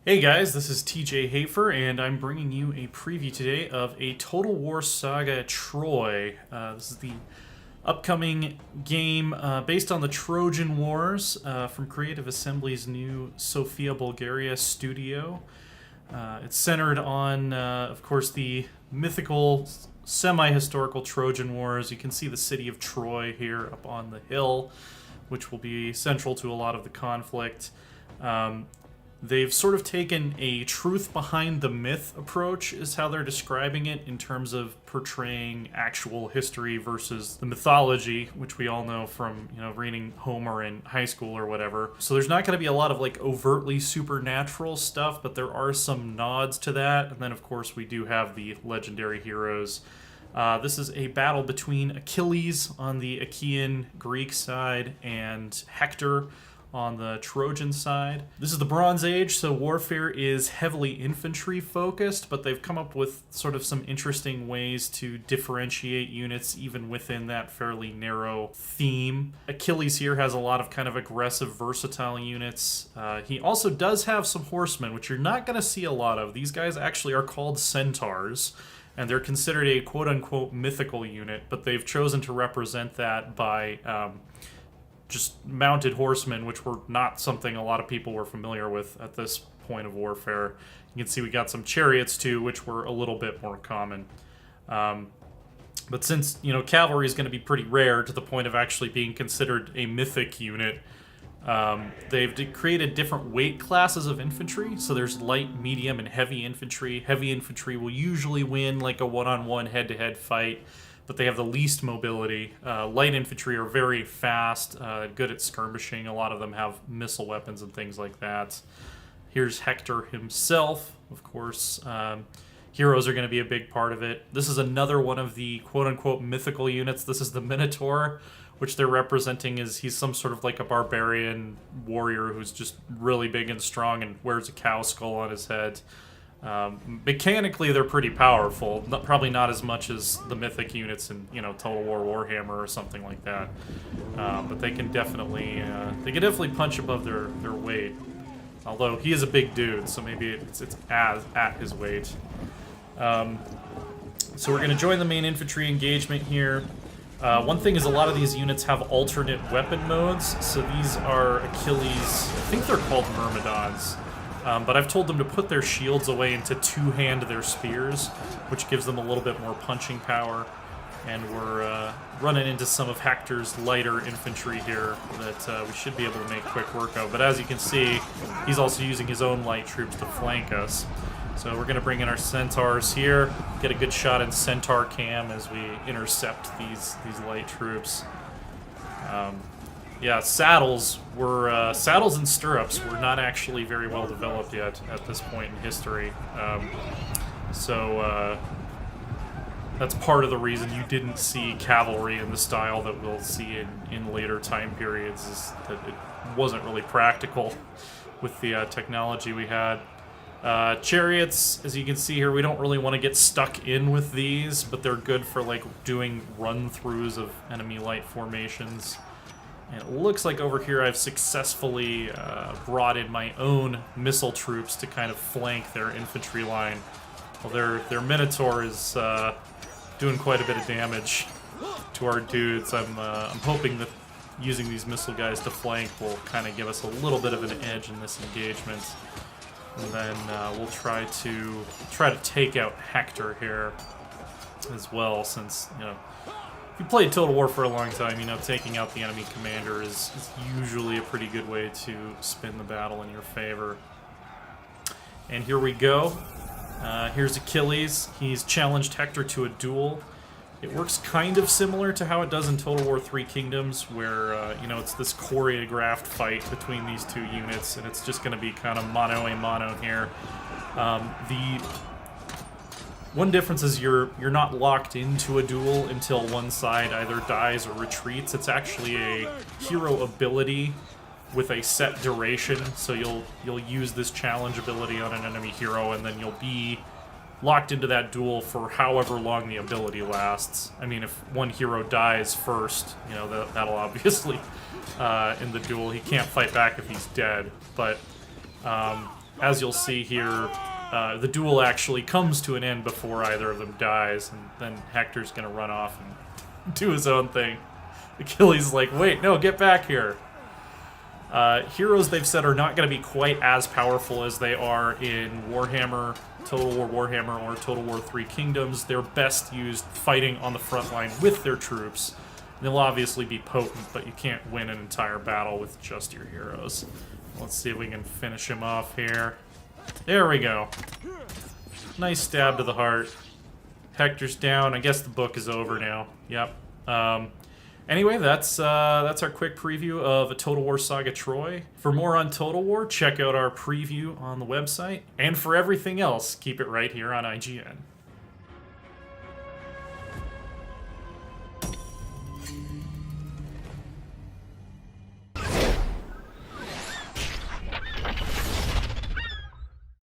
Hey guys, this is TJ Hafer, and I'm bringing you a preview today of a Total War Saga Troy. This is the upcoming game based on the Trojan Wars from Creative Assembly's new Sofia, Bulgaria studio. It's centered on, of course, the mythical, semi-historical Trojan Wars. You can see the city of Troy here up on the hill, which will be central to a lot of the conflict. They've sort of taken a truth behind the myth approach, is how they're describing it, in terms of portraying actual history versus the mythology, which we all know from, reading Homer in high school or whatever. So there's not going to be a lot of, overtly supernatural stuff, but there are some nods to that. And then, of course, we do have the legendary heroes. This is a battle between Achilles on the Achaean Greek side and Hector on the Trojan side. This is the Bronze Age, so warfare is heavily infantry focused, but they've come up with sort of some interesting ways to differentiate units even within that fairly narrow theme. Achilles here has a lot of kind of aggressive, versatile units. He also does have some horsemen, which you're not going to see a lot of. These guys actually are called centaurs, and they're considered a quote-unquote mythical unit, but they've chosen to represent that by just mounted horsemen, which were not something a lot of people were familiar with at this point of warfare. You can see we got some chariots too, which were a little bit more common. But since, cavalry is going to be pretty rare to the point of actually being considered a mythic unit, they've created different weight classes of infantry. So there's light, medium, and heavy infantry. Heavy infantry will usually win like a one-on-one head-to-head fight, but they have the least mobility. Light infantry are very fast, good at skirmishing. A lot of them have missile weapons and things like that. Here's Hector himself, of course. Heroes are going to be a big part of it. This is another one of the quote-unquote mythical units. This is the Minotaur, which they're representing as he's some sort of like a barbarian warrior who's just really big and strong and wears a cow skull on his head. Mechanically, they're pretty powerful. Probably not as much as the mythic units in, Total War Warhammer or something like that. But they can definitely punch above their weight. Although he is a big dude, so maybe it's at his weight. So we're going to join the main infantry engagement here. One thing is a lot of these units have alternate weapon modes. So these are Achilles. I think they're called Myrmidons. But I've told them to put their shields away and to two-hand their spears, which gives them a little bit more punching power. And we're running into some of Hector's lighter infantry here that we should be able to make quick work of. But as you can see, he's also using his own light troops to flank us. So we're going to bring in our centaurs here, get a good shot in centaur cam as we intercept these light troops. Yeah, saddles and stirrups were not actually very well developed yet at this point in history. So that's part of the reason you didn't see cavalry in the style that we'll see in later time periods, is that it wasn't really practical with the technology we had. Chariots, as you can see here, we don't really want to get stuck in with these, but they're good for doing run-throughs of enemy light formations. And it looks like over here I've successfully brought in my own missile troops to kind of flank their infantry line. Well, their Minotaur is doing quite a bit of damage to our dudes. I'm hoping that using these missile guys to flank will kind of give us a little bit of an edge in this engagement. And then we'll try to take out Hector here as well, since, if you played Total War for a long time, taking out the enemy commander is usually a pretty good way to spin the battle in your favor. And here we go. Here's Achilles. He's challenged Hector to a duel. It works kind of similar to how it does in Total War Three Kingdoms, where, it's this choreographed fight between these two units, and it's just going to be kind of mano-a-mano here. The one difference is you're not locked into a duel until one side either dies or retreats. It's actually a hero ability with a set duration, so you'll use this challenge ability on an enemy hero, and then you'll be locked into that duel for however long the ability lasts. I mean, if one hero dies first, that'll obviously in the duel. He can't fight back if he's dead, but as you'll see here, the duel actually comes to an end before either of them dies, and then Hector's gonna run off and do his own thing. Achilles is like, wait, no, get back here. Heroes, they've said, are not going to be quite as powerful as they are in Warhammer, Total War Warhammer, or Total War Three Kingdoms. They're best used fighting on the front line with their troops. They'll obviously be potent, but you can't win an entire battle with just your heroes. Let's see if we can finish him off here. There we go. Nice stab to the heart. Hector's down. I guess the book is over now. Yep. Anyway, that's our quick preview of a Total War Saga Troy. For more on Total War, check out our preview on the website. And for everything else, keep it right here on IGN.